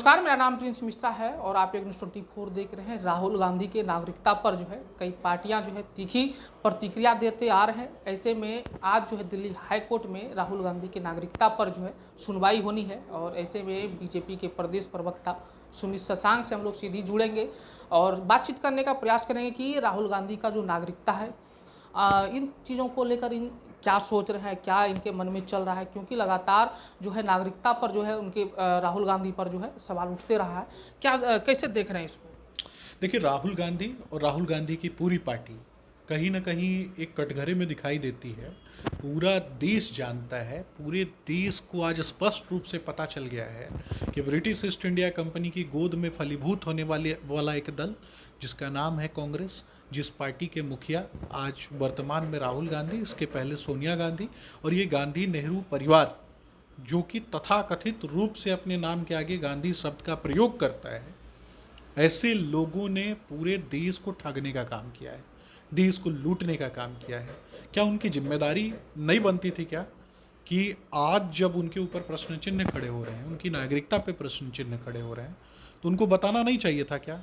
नमस्कार, मेरा नाम प्रिंस मिश्रा है और आप एक न्यूज़ 24 देख रहे हैं। राहुल गांधी के नागरिकता पर जो है कई पार्टियां जो है तीखी प्रतिक्रिया देते आ रहे हैं। ऐसे में आज जो है दिल्ली हाई कोर्ट में राहुल गांधी के नागरिकता पर जो है सुनवाई होनी है और ऐसे में बीजेपी के प्रदेश प्रवक्ता सुमित शशांक से हम लोग सीधी जुड़ेंगे और बातचीत करने का प्रयास करेंगे कि राहुल गांधी का जो नागरिकता है इन चीज़ों को लेकर इन क्या सोच रहे हैं, क्या इनके मन में चल रहा है, क्योंकि लगातार जो है नागरिकता पर जो है उनके राहुल गांधी पर जो है सवाल उठते रहा है। क्या कैसे देख रहे हैं इसको? देखिए, राहुल गांधी और राहुल गांधी की पूरी पार्टी कहीं ना कहीं एक कटघरे में दिखाई देती है। पूरा देश जानता है, पूरे देश को आज स्पष्ट रूप से पता चल गया है कि ब्रिटिश ईस्ट इंडिया कंपनी की गोद में फलीभूत होने वाला एक दल जिसका नाम है कांग्रेस, जिस पार्टी के मुखिया आज वर्तमान में राहुल गांधी, इसके पहले सोनिया गांधी, और ये गांधी नेहरू परिवार जो कि तथाकथित रूप से अपने नाम के आगे गांधी शब्द का प्रयोग करता है, ऐसे लोगों ने पूरे देश को ठगने का काम किया है, देश को लूटने का काम किया है। क्या उनकी जिम्मेदारी नहीं बनती थी क्या कि आज जब उनके ऊपर प्रश्न चिन्ह खड़े हो रहे हैं, उनकी नागरिकता पे प्रश्न चिन्ह खड़े हो रहे हैं, तो उनको बताना नहीं चाहिए था क्या?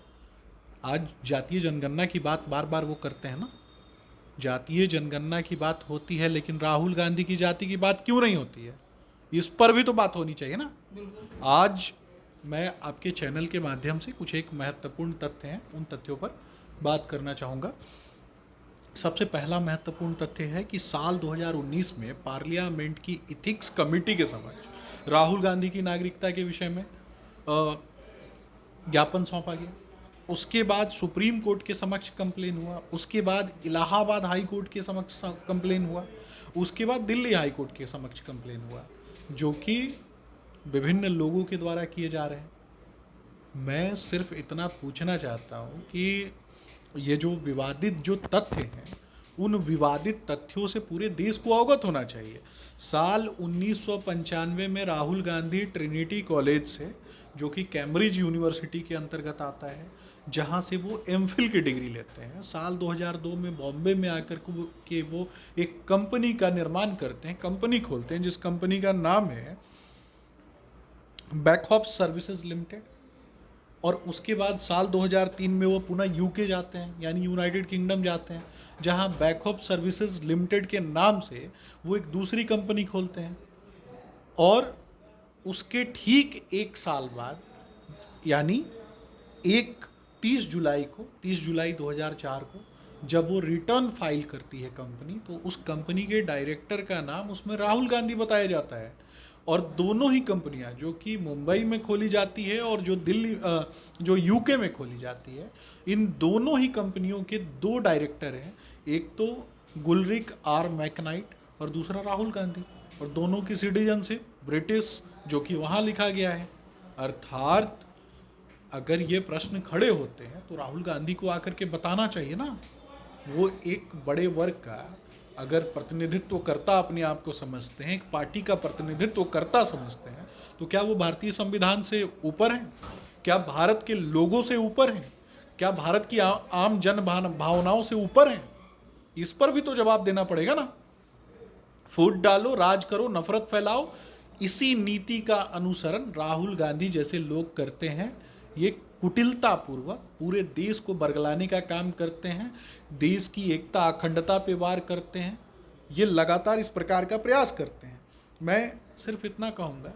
आज जातीय जनगणना की बात बार बार वो करते हैं ना, जातीय जनगणना की बात होती है, लेकिन राहुल गांधी की जाति की बात क्यों नहीं होती है? इस पर भी तो बात होनी चाहिए ना। आज मैं आपके चैनल के माध्यम से कुछ एक महत्वपूर्ण तथ्य हैं, उन तथ्यों पर बात करना चाहूँगा। सबसे पहला महत्वपूर्ण तथ्य है कि साल 2019 में पार्लियामेंट की इथिक्स कमेटी के समक्ष राहुल गांधी की नागरिकता के विषय में ज्ञापन सौंपा गया। उसके बाद सुप्रीम कोर्ट के समक्ष कंप्लेन हुआ, उसके बाद इलाहाबाद हाई कोर्ट के समक्ष कंप्लेन हुआ, उसके बाद दिल्ली हाई कोर्ट के समक्ष कंप्लेन हुआ, जो कि विभिन्न लोगों के द्वारा किए जा रहे हैं। मैं सिर्फ इतना पूछना चाहता हूँ कि ये जो विवादित जो तथ्य हैं, उन विवादित तथ्यों से पूरे देश को अवगत होना चाहिए। साल 1995 में राहुल गांधी ट्रिनिटी कॉलेज से, जो कि कैम्ब्रिज यूनिवर्सिटी के अंतर्गत आता है, जहाँ से वो एमफिल की डिग्री लेते हैं, साल 2002 में बॉम्बे में आकर के वो एक कंपनी का निर्माण करते हैं, कंपनी खोलते हैं, जिस कंपनी का नाम है बैकहॉप्स सर्विसेज लिमिटेड। और उसके बाद साल 2003 में वो पुनः यूके जाते हैं, यानी यूनाइटेड किंगडम जाते हैं, जहां बैकअप सर्विसेज लिमिटेड के नाम से वो एक दूसरी कंपनी खोलते हैं। और उसके ठीक एक साल बाद, यानी 30 जुलाई 2004 को जब वो रिटर्न फाइल करती है कंपनी, तो उस कंपनी के डायरेक्टर का नाम उसमें राहुल गांधी बताया जाता है। और दोनों ही कंपनियां, जो कि मुंबई में खोली जाती है और जो यूके में खोली जाती है, इन दोनों ही कंपनियों के 2 डायरेक्टर हैं, एक तो गुलरिक आर मैकनाइट और दूसरा राहुल गांधी, और दोनों की सिटीजनशिप ब्रिटिश, जो कि वहाँ लिखा गया है। अर्थात अगर ये प्रश्न खड़े होते हैं तो राहुल गांधी को आकर के बताना चाहिए ना। वो एक बड़े वर्ग का अगर प्रतिनिधित्व करता अपने आप को समझते हैं, एक पार्टी का प्रतिनिधित्व करता समझते हैं, तो क्या वो भारतीय संविधान से ऊपर हैं? क्या भारत के लोगों से ऊपर हैं? क्या भारत की आम जन भावनाओं से ऊपर हैं? इस पर भी तो जवाब देना पड़ेगा ना। फूट डालो, राज करो, नफरत फैलाओ, इसी नीति का अनुसरण राहुल गांधी जैसे लोग करते हैं। ये कुटिलतापूर्वक पूरे देश को बरगलाने का काम करते हैं, देश की एकता अखंडता पे वार करते हैं। ये लगातार इस प्रकार का प्रयास करते हैं। मैं सिर्फ इतना कहूँगा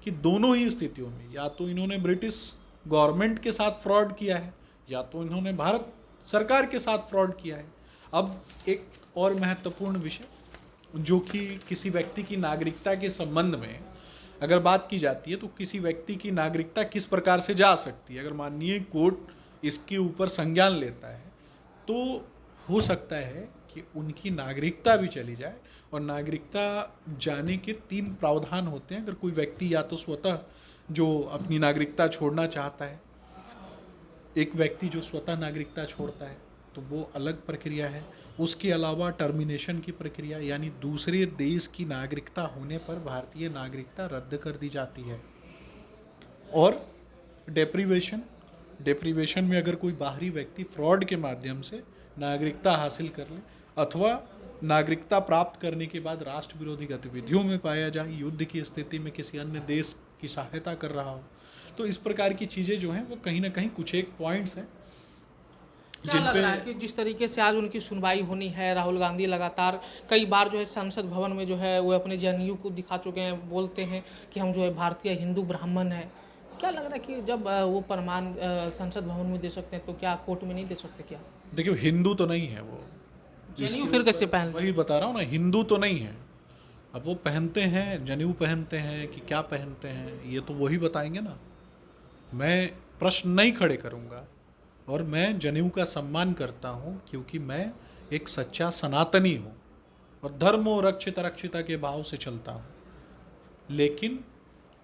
कि दोनों ही स्थितियों में या तो इन्होंने ब्रिटिश गवर्नमेंट के साथ फ्रॉड किया है, या तो इन्होंने भारत सरकार के साथ फ्रॉड किया है। अब एक और महत्वपूर्ण विषय, जो कि किसी व्यक्ति की नागरिकता के संबंध में अगर बात की जाती है, तो किसी व्यक्ति की नागरिकता किस प्रकार से जा सकती है। अगर माननीय कोर्ट इसके ऊपर संज्ञान लेता है, तो हो सकता है कि उनकी नागरिकता भी चली जाए। और नागरिकता जाने के 3 प्रावधान होते हैं। अगर कोई व्यक्ति या तो स्वतः जो अपनी नागरिकता छोड़ना चाहता है, एक व्यक्ति जो स्वतः नागरिकता छोड़ता है तो वो अलग प्रक्रिया है। उसके अलावा टर्मिनेशन की प्रक्रिया, यानी दूसरे देश की नागरिकता होने पर भारतीय नागरिकता रद्द कर दी जाती है। और डेप्रीवेशन में अगर कोई बाहरी व्यक्ति फ्रॉड के माध्यम से नागरिकता हासिल कर ले, अथवा नागरिकता प्राप्त करने के बाद राष्ट्र विरोधी गतिविधियों में पाया जाए, युद्ध की स्थिति में किसी अन्य देश की सहायता कर रहा हो, तो इस प्रकार की चीज़ें जो हैं वो कहीं ना कहीं कुछ एक पॉइंट्स हैं क्या लग रहा है कि जिस तरीके से आज उनकी सुनवाई होनी है, राहुल गांधी लगातार कई बार जो है संसद भवन में जो है वो अपने जेएनयू को दिखा चुके हैं, बोलते हैं कि हम जो है भारतीय हिंदू ब्राह्मण हैं। क्या लग रहा है कि जब वो प्रमाण संसद भवन में दे सकते हैं तो क्या कोर्ट में नहीं दे सकते क्या? देखिए हिंदू तो नहीं है वो, जेएनयू फिर कैसे पहन? वही बता रहा हूँ ना, हिंदू तो नहीं है। अब वो पहनते हैं, जनेऊ पहनते हैं कि क्या पहनते हैं, ये तो वही बताएंगे ना। मैं प्रश्न नहीं खड़े करूँगा और मैं जनेऊ का सम्मान करता हूँ क्योंकि मैं एक सच्चा सनातनी हूँ और धर्मो रक्षित रक्षिता के भाव से चलता हूँ। लेकिन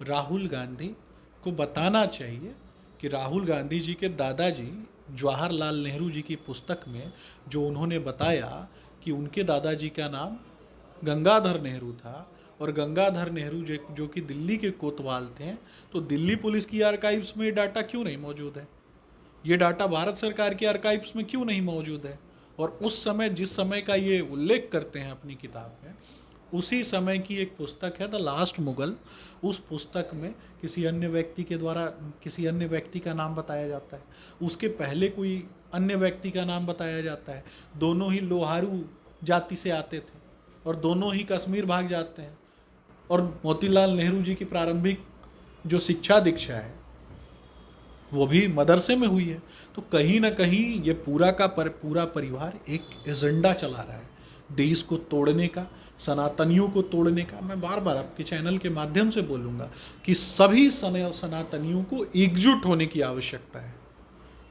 राहुल गांधी को बताना चाहिए कि राहुल गांधी जी के दादाजी जवाहरलाल नेहरू जी की पुस्तक में जो उन्होंने बताया कि उनके दादाजी का नाम गंगाधर नेहरू था और गंगाधर नेहरू जो कि दिल्ली के कोतवाल थे, तो दिल्ली पुलिस की आर्काइव्स में ये डाटा क्यों नहीं मौजूद है? ये डाटा भारत सरकार की आर्काइव्स में क्यों नहीं मौजूद है? और उस समय जिस समय का ये उल्लेख करते हैं अपनी किताब में, उसी समय की एक पुस्तक है द लास्ट मुगल। उस पुस्तक में किसी अन्य व्यक्ति के द्वारा किसी अन्य व्यक्ति का नाम बताया जाता है, उसके पहले कोई अन्य व्यक्ति का नाम बताया जाता है। दोनों ही लोहारू जाति से आते थे और दोनों ही कश्मीर भाग जाते हैं और मोतीलाल नेहरू जी की प्रारंभिक जो शिक्षा दीक्षा है वो भी मदरसे में हुई है। तो कहीं ना कहीं ये पूरा परिवार एक एजेंडा चला रहा है देश को तोड़ने का, सनातनियों को तोड़ने का। मैं बार बार आपके चैनल के माध्यम से बोलूँगा कि सभी सनातनियों को एकजुट होने की आवश्यकता है।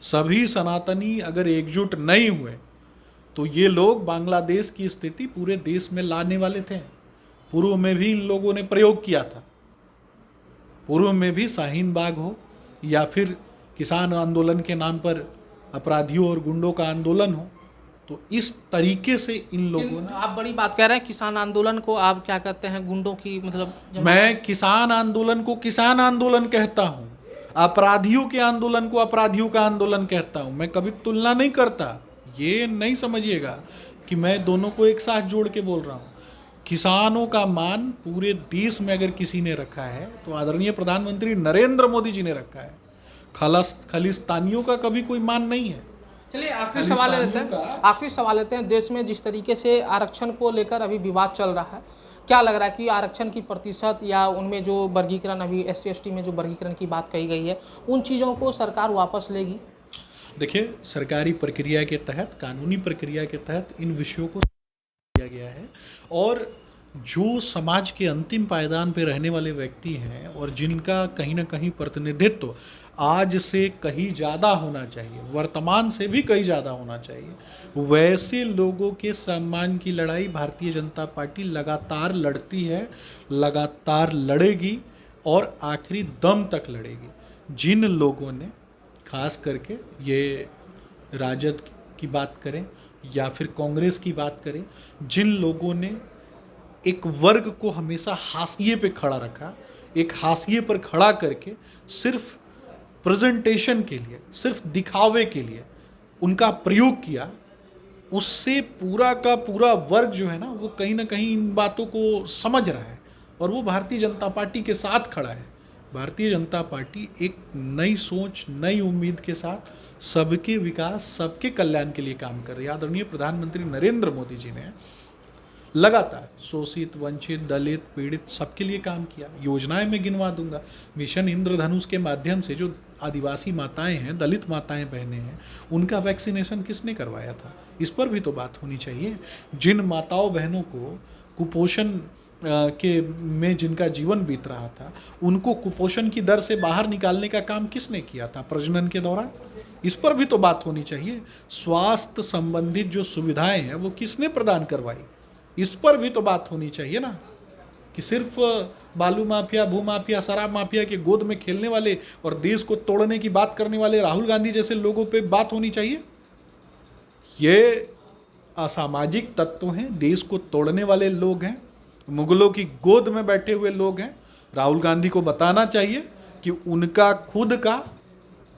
सभी सनातनी अगर एकजुट नहीं हुए तो ये लोग बांग्लादेश की स्थिति पूरे देश में लाने वाले थे। पूर्व में भी इन लोगों ने प्रयोग किया था, पूर्व में भी शाहीन बाग हो या फिर किसान आंदोलन के नाम पर अपराधियों और गुंडों का आंदोलन हो, तो इस तरीके से इन लोगों ने। आप बड़ी बात कह रहे हैं, किसान आंदोलन को आप क्या कहते हैं? गुंडों की मतलब? मैं किसान आंदोलन को किसान आंदोलन कहता हूँ, अपराधियों के आंदोलन को अपराधियों का आंदोलन कहता हूँ। मैं कभी तुलना नहीं करता, ये नहीं समझिएगा कि मैं दोनों को एक साथ जोड़ के बोल रहा हूँ। किसानों का मान पूरे देश में अगर किसी ने रखा है तो आदरणीय प्रधानमंत्री नरेंद्र मोदी जी ने रखा है। खालिस्तानियों का कभी कोई मान नहीं है। चलिए आखिरी सवाल लेते हैं। देश में जिस तरीके से आरक्षण को लेकर अभी विवाद चल रहा है, क्या लग रहा है कि आरक्षण की प्रतिशत या उनमें जो वर्गीकरण अभी SC/ST में जो वर्गीकरण की बात कही गई है, उन चीज़ों को सरकार वापस लेगी? देखिए, सरकारी प्रक्रिया के तहत, कानूनी प्रक्रिया के तहत इन विषयों को किया गया है और जो समाज के अंतिम पायदान पे रहने वाले व्यक्ति हैं और जिनका कहीं ना कहीं प्रतिनिधित्व आज से कहीं ज़्यादा होना चाहिए, वर्तमान से भी कहीं ज़्यादा होना चाहिए, वैसे लोगों के सम्मान की लड़ाई भारतीय जनता पार्टी लगातार लड़ती है, लगातार लड़ेगी और आखिरी दम तक लड़ेगी। जिन लोगों ने, खास करके ये राजद की बात करें या फिर कांग्रेस की बात करें, जिन लोगों ने एक वर्ग को हमेशा हाशिए पे खड़ा रखा, एक हाशिए पर खड़ा करके सिर्फ प्रेजेंटेशन के लिए, सिर्फ दिखावे के लिए उनका प्रयोग किया, उससे पूरा का पूरा वर्ग जो है ना, वो कहीं ना कहीं इन बातों को समझ रहा है और वो भारतीय जनता पार्टी के साथ खड़ा है। भारतीय जनता पार्टी एक नई सोच, नई उम्मीद के साथ सबके विकास, सबके कल्याण के लिए काम कर रही है। आदरणीय प्रधानमंत्री नरेंद्र मोदी जी ने लगातार शोषित, वंचित, दलित, पीड़ित सबके लिए काम किया। योजनाएं मैं गिनवा दूंगा। मिशन इंद्रधनुष के माध्यम से जो आदिवासी माताएं हैं, दलित माताएं बहनें हैं, उनका वैक्सीनेशन किसने करवाया था, इस पर भी तो बात होनी चाहिए। जिन माताओं बहनों को कुपोषण के में जिनका जीवन बीत रहा था, उनको कुपोषण की दर से बाहर निकालने का काम किसने किया था प्रजनन के दौरान, इस पर भी तो बात होनी चाहिए। स्वास्थ्य संबंधित जो सुविधाएं हैं वो किसने प्रदान करवाई, इस पर भी तो बात होनी चाहिए ना। कि सिर्फ बालू माफिया, भू माफिया, शराब माफिया के गोद में खेलने वाले और देश को तोड़ने की बात करने वाले राहुल गांधी जैसे लोगों पे बात होनी चाहिए। ये असामाजिक तत्व हैं, देश को तोड़ने वाले लोग हैं, मुगलों की गोद में बैठे हुए लोग हैं। राहुल गांधी को बताना चाहिए कि उनका खुद का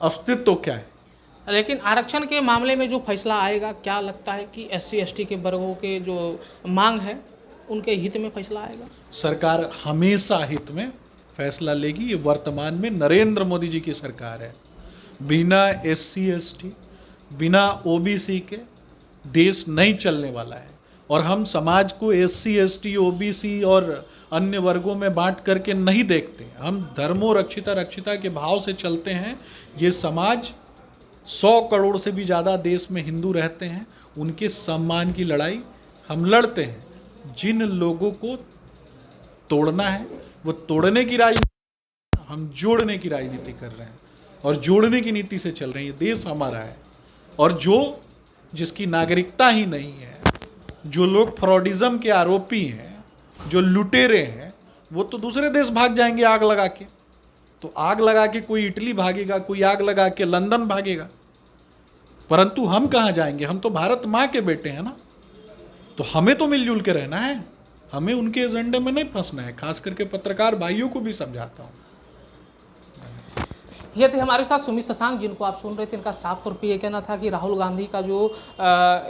अस्तित्व क्या है। लेकिन आरक्षण के मामले में जो फैसला आएगा, क्या लगता है कि SC/ST के वर्गों के जो मांग है उनके हित में फैसला आएगा? सरकार हमेशा हित में फैसला लेगी। ये वर्तमान में नरेंद्र मोदी जी की सरकार है। बिना SC ST, बिना OBC के देश नहीं चलने वाला है। और हम समाज को SC ST OBC और अन्य वर्गों में बांट करके नहीं देखते। हम धर्मो रक्षिता रक्षिता के भाव से चलते हैं। ये समाज 100 करोड़ से भी ज़्यादा देश में हिंदू रहते हैं, उनके सम्मान की लड़ाई हम लड़ते हैं। जिन लोगों को तोड़ना है वो तोड़ने की राजनीति, हम जोड़ने की राजनीति कर रहे हैं और जोड़ने की नीति से चल रहे हैं। ये देश हमारा है। और जिसकी नागरिकता ही नहीं है, जो लोग फ्रॉडिज्म के आरोपी हैं, जो लुटेरे हैं, वो तो दूसरे देश भाग जाएंगे आग लगा के। तो आग लगा के कोई इटली भागेगा, कोई आग लगा के लंदन भागेगा, परंतु हम कहाँ जाएंगे? हम तो भारत माँ के बेटे हैं ना। तो हमें तो मिलजुल के रहना है, हमें उनके एजेंडे में नहीं फंसना है। खास करके पत्रकार भाइयों को भी समझाता हूँ। ये थे हमारे साथ सुमित शशांक, जिनको आप सुन रहे थे। इनका साफ तौर पे ये कहना था कि राहुल गांधी का जो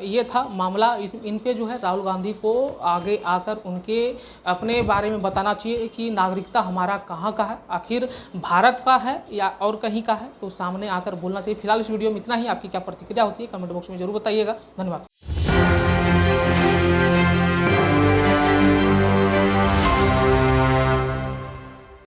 ये था मामला, इन पे जो है राहुल गांधी को आगे आकर उनके अपने बारे में बताना चाहिए कि नागरिकता हमारा कहाँ का है, आखिर भारत का है या और कहीं का है, तो सामने आकर बोलना चाहिए। फिलहाल इस वीडियो में इतना ही। आपकी क्या प्रतिक्रिया होती है कमेंट बॉक्स में जरूर बताइएगा। धन्यवाद।